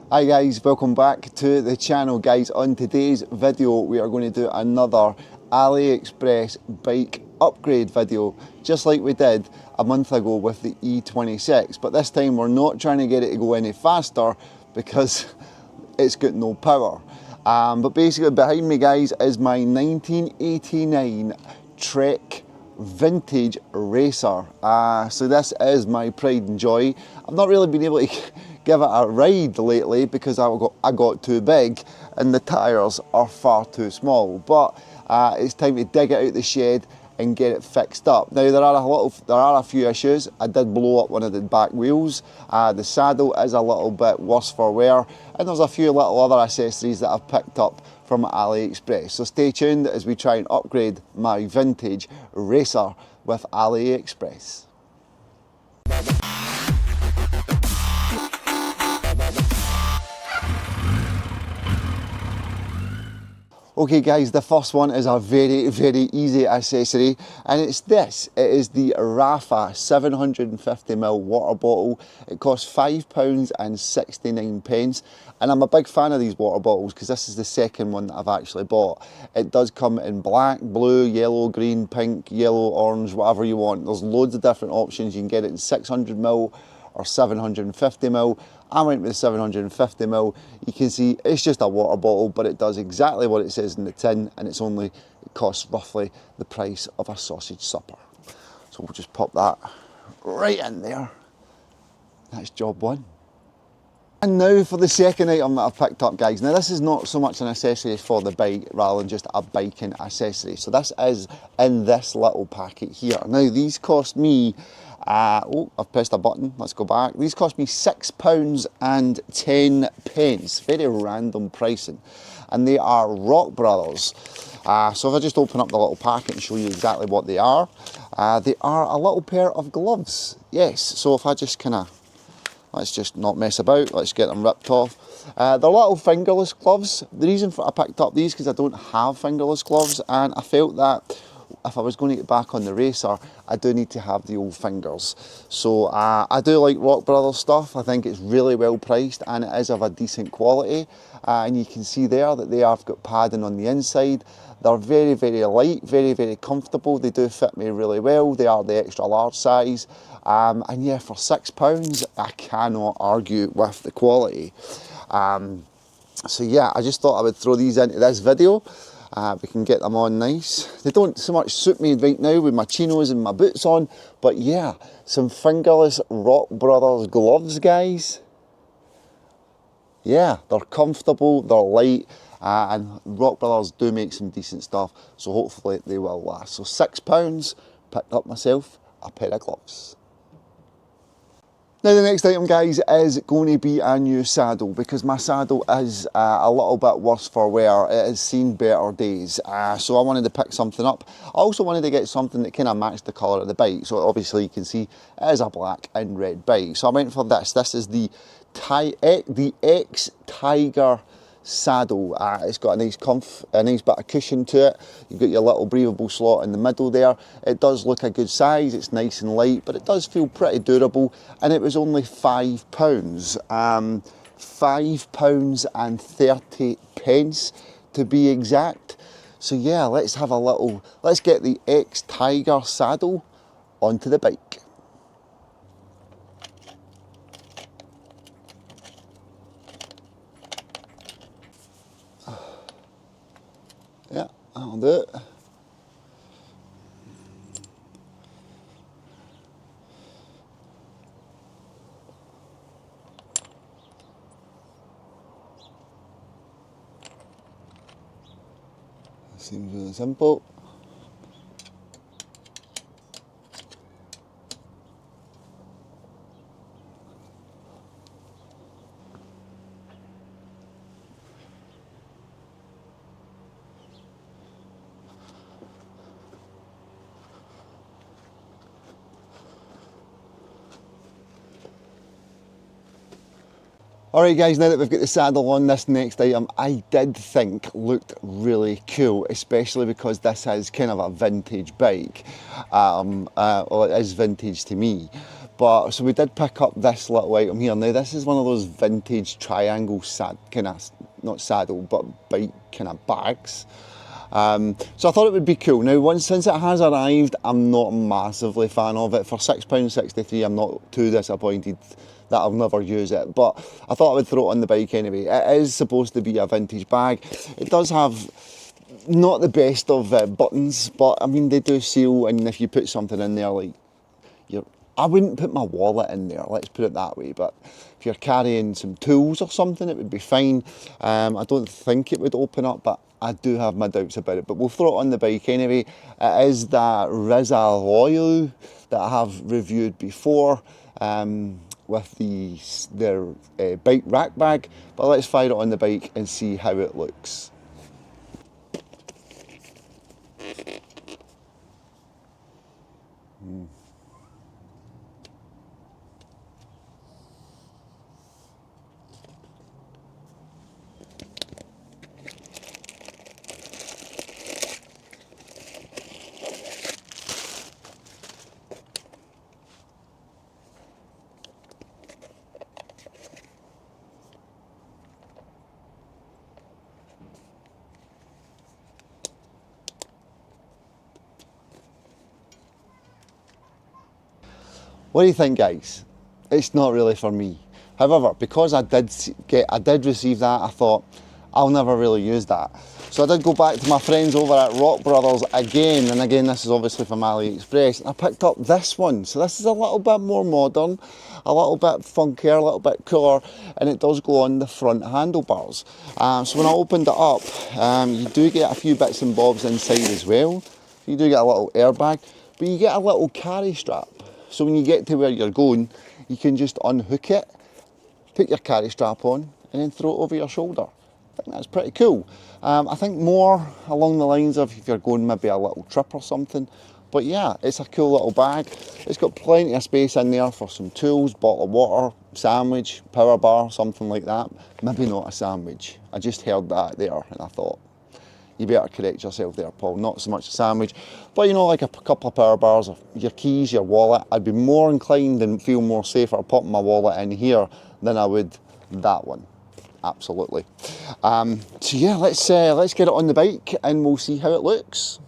Hi guys, welcome back to the channel guys. On today's video we are going to do another AliExpress bike upgrade video, just like we did a month ago with the E26, but this time we're not trying to get it to go any faster because it's got no power. But basically behind me guys is my 1989 Trek vintage racer. So this is my pride and joy. I've not really been able to give it a ride lately because I got too big and the tyres are far too small, but it's time to dig it out the shed and get it fixed up. Now there are a few issues. I did blow up one of the back wheels. The saddle is a little bit worse for wear, and there's a few little other accessories that I've picked up from AliExpress. So stay tuned as we try and upgrade my vintage racer with AliExpress. Okay guys, the first one is a very easy accessory, and it's this. It is the Rafa 750ml water bottle. It costs £5.69, and I'm a big fan of these water bottles because this is the second one that I've actually bought. It does come in black, blue, yellow, green, pink, yellow, orange, whatever you want. There's loads of different options. You can get it in 600ml or 750ml. I went with the 750ml. You can see it's just a water bottle, but it does exactly what it says in the tin, and it costs roughly the price of a sausage supper. So we'll just pop that right in there. That's job one. And now for the second item that I've picked up guys. Now this is not so much an accessory for the bike rather than just a biking accessory. So this is in this little packet here. Now these cost me oh, I've pressed a button, let's go back. These cost me £6.10, very random pricing. And they are RockBros. So if I just open up the little packet and show you exactly what they are a little pair of gloves. Yes, so if I just let's just not mess about, let's get them ripped off. They're little fingerless gloves. The reason I picked up these because I don't have fingerless gloves, and I felt that if I was going to get back on the racer, I do need to have the old fingers. So I do like RockBros stuff. I think it's really well priced and it is of a decent quality. And you can see there that they have got padding on the inside. They're very light, very comfortable. They do fit me really well. They are the extra large size. And yeah, for £6, I cannot argue with the quality. So yeah, I just thought I would throw these into this video. We can get them on nice. They don't so much suit me right now with my chinos and my boots on, but yeah, some fingerless RockBros gloves, guys. Yeah, they're comfortable, they're light, and RockBros do make some decent stuff, so hopefully they will last. So £6, picked up myself a pair of gloves. Now the next item guys is going to be a new saddle, because my saddle is a little bit worse for wear. It has seen better days, so I wanted to pick something up. I also wanted to get something that kind of matched the colour of the bike, so obviously you can see it is a black and red bike. So I went for this. This is the X Tiger saddle. It's got a nice bit of cushion to it. You've got your little breathable slot in the middle there. It does look a good size. It's nice and light, but it does feel pretty durable, and it was only £5. £5.30 to be exact. So yeah, let's get the X Tiger saddle onto the bike. Yeah, that'll do it. Seems really simple. Alright guys, now that we've got the saddle on, this next item I did think looked really cool, especially because this is kind of a vintage bike. Well, it is vintage to me. But so we did pick up this little item here. Now this is one of those vintage triangle kind of, not saddle, but bike kind of bags. So I thought it would be cool. Now, since it has arrived, I'm not a massively fan of it. For £6.63, I'm not too disappointed that I'll never use it. But I thought I would throw it on the bike anyway. It is supposed to be a vintage bag. It does have not the best of buttons, but I mean, they do seal, and if you put something in there, like, I wouldn't put my wallet in there, let's put it that way, but if you're carrying some tools or something, it would be fine. I don't think it would open up, but I do have my doubts about it. But we'll throw it on the bike anyway. It is that Riza Loyal that I have reviewed before with their bike rack bag. But let's fire it on the bike and see how it looks. What do you think, guys? It's not really for me. However, because I did receive that, I thought I'll never really use that. So I did go back to my friends over at RockBros again, and again this is obviously from AliExpress, and I picked up this one. So this is a little bit more modern, a little bit funkier, a little bit cooler, and it does go on the front handlebars. So when I opened it up, you do get a few bits and bobs inside as well. You do get a little airbag, but you get a little carry strap. So when you get to where you're going, you can just unhook it, put your carry strap on, and then throw it over your shoulder. I think that's pretty cool. I think more along the lines of if you're going maybe a little trip or something. But yeah, it's a cool little bag. It's got plenty of space in there for some tools, bottle of water, sandwich, power bar, something like that. Maybe not a sandwich. I just heard that there and I thought, you better correct yourself there, Paul. Not so much a sandwich, but you know, like a couple of power bars, your keys, your wallet. I'd be more inclined and feel more safer popping my wallet in here than I would that one. Absolutely. So yeah, let's get it on the bike and we'll see how it looks.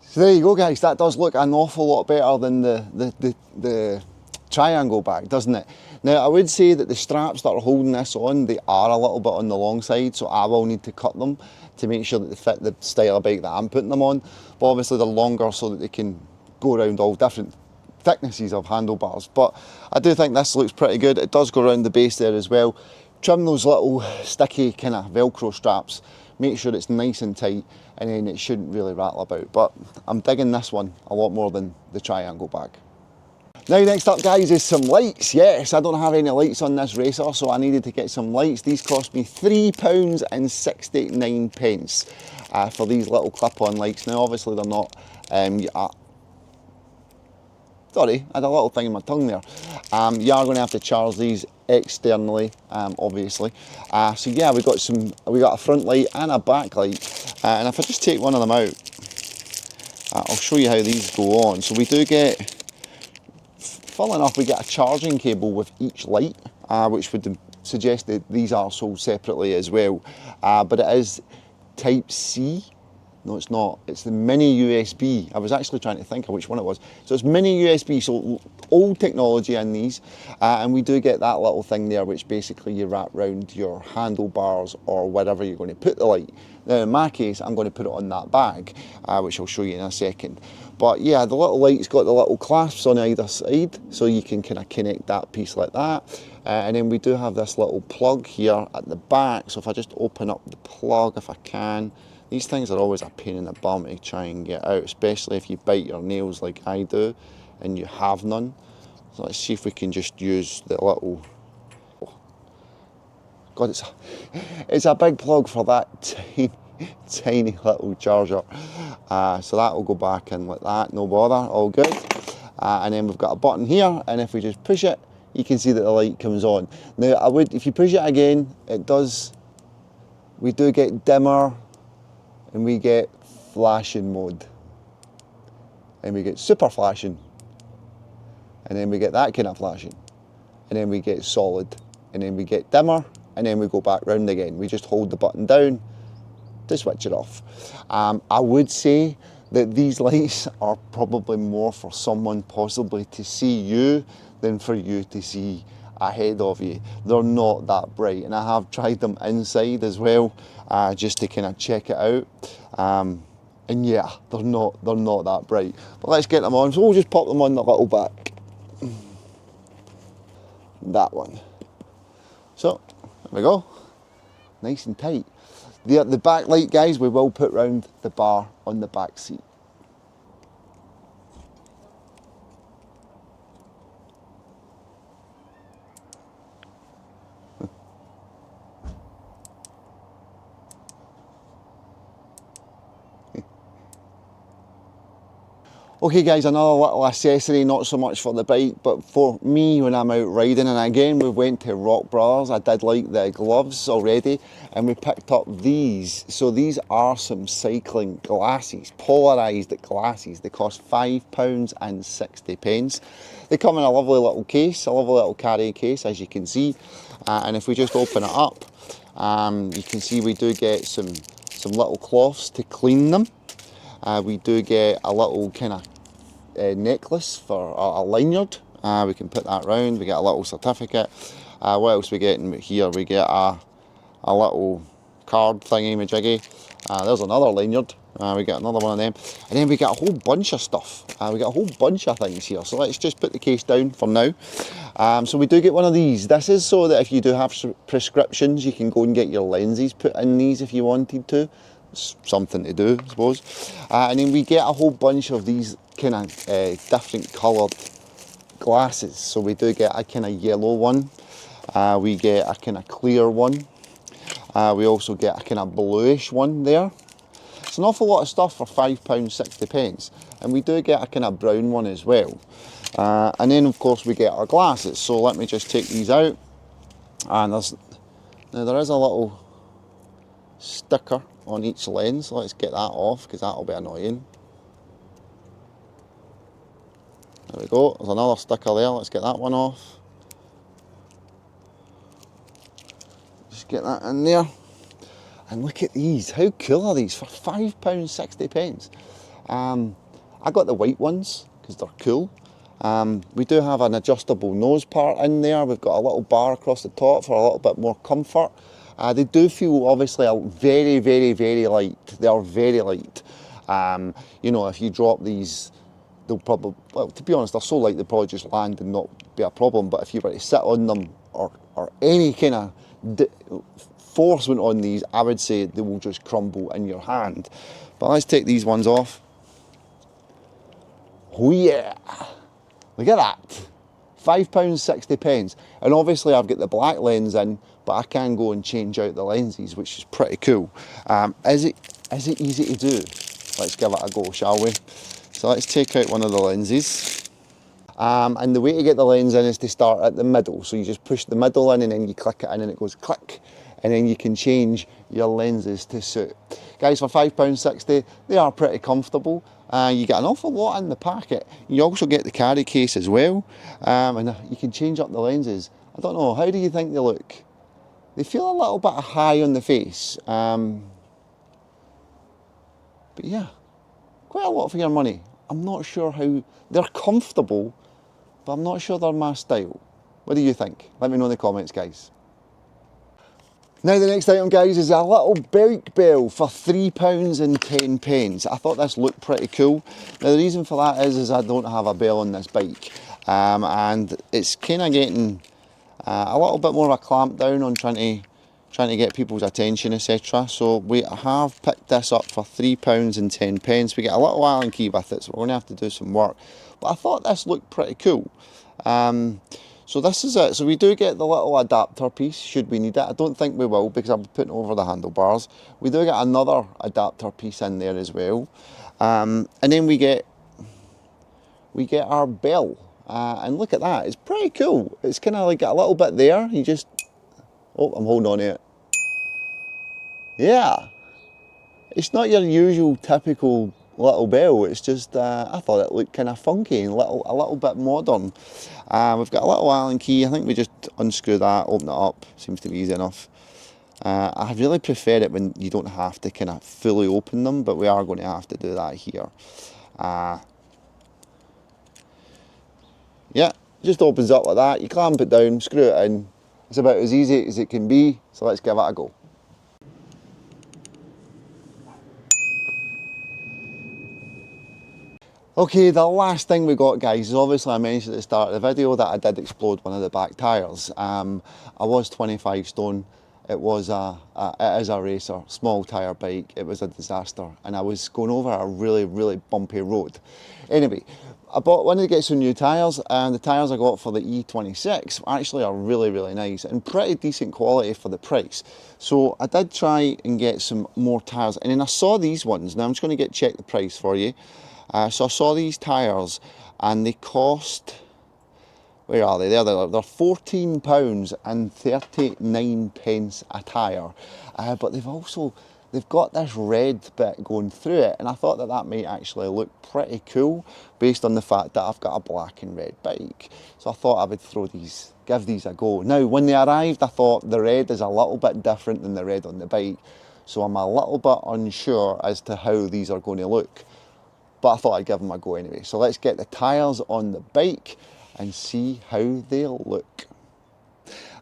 So there you go, guys. That does look an awful lot better than the triangle bag, doesn't it? Now, I would say that the straps that are holding this on, they are a little bit on the long side, so I will need to cut them to make sure that they fit the style of bike that I'm putting them on. But obviously they're longer so that they can go around all different thicknesses of handlebars. But I do think this looks pretty good. It does go around the base there as well. Trim those little sticky kind of Velcro straps. Make sure it's nice and tight, and then it shouldn't really rattle about. But I'm digging this one a lot more than the triangle bag. Now next up, guys, is some lights. Yes, I don't have any lights on this racer, so I needed to get some lights. These cost me £3.69 for these little clip-on lights. Now obviously they're not, sorry, I had a little thing in my tongue there. You are going to have to charge these externally, obviously. So yeah, we got a front light and a back light. And if I just take one of them out, I'll show you how these go on. So we do get, funnily enough, we get a charging cable with each light, which would suggest that these are sold separately as well. But it is Type C. No, it's not. It's the mini USB. I was actually trying to think of which one it was. So it's mini USB, so old technology in these. And we do get that little thing there, which basically you wrap around your handlebars or wherever you're going to put the light. Now in my case, I'm going to put it on that bag, which I'll show you in a second. But yeah, the little light's got the little clasps on either side, so you can kind of connect that piece like that. And then we do have this little plug here at the back. So if I just open up the plug, if I can, these things are always a pain in the bum to try and get out, especially if you bite your nails like I do and you have none. So let's see if we can just use the little, oh, God, it's a big plug for that tiny little charger. So that will go back in like that, no bother, all good. And then we've got a button here, and if we just push it, you can see that the light comes on. Now, if you push it again, we do get dimmer, and we get flashing mode. And we get super flashing. And then we get that kind of flashing. And then we get solid. And then we get dimmer, and then we go back round again. We just hold the button down to switch it off. I would say that these lights are probably more for someone possibly to see you than for you to see ahead of you. They're not that bright, and I have tried them inside as well, just to kind of check it out. And yeah, they're not that bright. But let's get them on. So we'll just pop them on the little back. That one. So there we go. Nice and tight. The back light, guys, we will put round the bar on the back seat. Okay guys, another little accessory, not so much for the bike, but for me when I'm out riding. And again, we went to RockBros. I did like the gloves already, and we picked up these. So these are some cycling glasses, polarised glasses. They cost £5.60. They come in a lovely little case, a lovely little carry case, as you can see. And if we just open it up, you can see we do get some little cloths to clean them. We do get a little kind of necklace for a lanyard. We can put that round. We get a little certificate. What else we get in here? We get a little card thingy majiggy. There's another lanyard. We get another one of them. And then we get a whole bunch of stuff. We get a whole bunch of things here. So let's just put the case down for now. So we do get one of these. This is so that if you do have prescriptions, you can go and get your lenses put in these if you wanted to. Something to do, I suppose. And then we get a whole bunch of these kind of different coloured glasses. So we do get a kind of yellow one, we get a kind of clear one, we also get a kind of bluish one there. It's an awful lot of stuff for £5.60, and we do get a kind of brown one as well. And then of course we get our glasses. So let me just take these out, and there is a little sticker on each lens. Let's get that off, because that'll be annoying. There we go, there's another sticker there. Let's get that one off. Just get that in there. And look at these, how cool are these for £5.60? I got the white ones because they're cool. We do have an adjustable nose part in there. We've got a little bar across the top for a little bit more comfort. They do feel obviously very, very, very light. They are very light. You know, if you drop these, they'll probably, well, to be honest, they're so light they'll probably just land and not be a problem. But if you were to sit on them, or any kind of force went on these, I would say they will just crumble in your hand. But let's take these ones off. Oh yeah, look at that. £5.60. And obviously I've got the black lens in, but I can go and change out the lenses, which is pretty cool. Is it easy to do? Let's give it a go, shall we? So let's take out one of the lenses. And the way to get the lens in is to start at the middle. So you just push the middle in, and then you click it in, and it goes click. And then you can change your lenses to suit. Guys, for £5.60, they are pretty comfortable. You get an awful lot in the packet. You also get the carry case as well. And you can change up the lenses. I don't know, how do you think they look? They feel a little bit high on the face. But yeah, quite a lot for your money. I'm not sure how, they're comfortable, but I'm not sure they're my style. What do you think? Let me know in the comments, guys. Now the next item, guys, is a little bike bell for £3.10. I thought this looked pretty cool. Now the reason for that is I don't have a bell on this bike, and it's kind of getting a little bit more of a clamp down on trying to get people's attention, etc. So we have picked this up for £3.10. We get a little Allen key with it, so we're going to have to do some work. But I thought this looked pretty cool. So this is it. So we do get the little adapter piece should we need it. I don't think we will because I'm putting over the handlebars. We do get another adapter piece in there as well. And then we get our bell. And look at that, it's pretty cool. It's kind of like a little bit there. You just, oh, I'm holding on to it. Yeah, it's not your usual typical little bell. It's just, I thought it looked kind of funky and a little bit modern. We've got a little Allen key. I think we just unscrew that, open it up. Seems to be easy enough. I really prefer it when you don't have to kind of fully open them, but we are going to have to do that here. Yeah, just opens up like that. You clamp it down, screw it in. It's about as easy as it can be, so let's give it a go. Okay, the last thing we got, guys, is obviously I mentioned at the start of the video that I did explode one of the back tyres. I was 25 stone. It is a racer, small tyre bike. It was a disaster, and I was going over a really, really bumpy road. Anyway, I wanted to get some new tyres, and the tyres I got for the E26 actually are really, really nice and pretty decent quality for the price. So I did try and get some more tyres, and then I saw these ones. Now I'm just going to check the price for you. So I saw these tyres and they cost, where are they? They're £14 and 39 pence a tyre. But they've got this red bit going through it, and I thought that might actually look pretty cool based on the fact that I've got a black and red bike. So I thought I would give these a go. Now, when they arrived, I thought the red is a little bit different than the red on the bike. So I'm a little bit unsure as to how these are going to look. But I thought I'd give them a go anyway. So let's get the tyres on the bike and see how they'll look.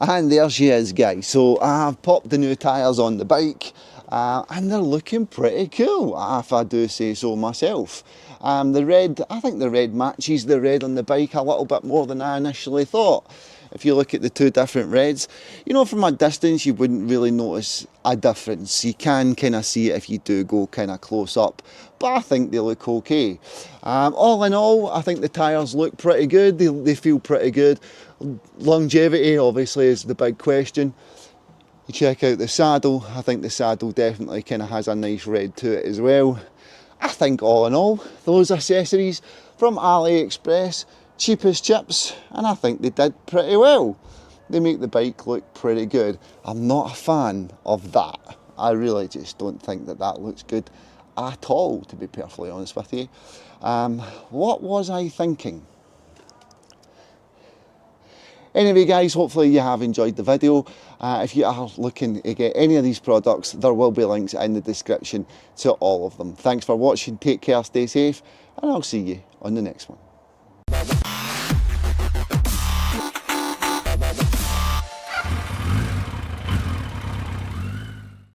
And there she is, guys. So I've popped the new tyres on the bike and they're looking pretty cool, if I do say so myself. The red, I think the red matches the red on the bike a little bit more than I initially thought. If you look at the two different reds, you know, from a distance you wouldn't really notice a difference. You can kind of see it if you do go kind of close up, but I think they look okay. All in all, I think the tyres look pretty good. They feel pretty good. Longevity obviously is the big question. You check out the saddle. I think the saddle definitely kind of has a nice red to it as well. I think all in all, those accessories from AliExpress, cheap as chips, and I think they did pretty well. They make the bike look pretty good. I'm not a fan of that. I really just don't think that looks good at all, to be perfectly honest with you. What was I thinking? Anyway, guys, hopefully you have enjoyed the video. If you are looking to get any of these products, there will be links in the description to all of them. Thanks for watching, take care, stay safe, and I'll see you on the next one.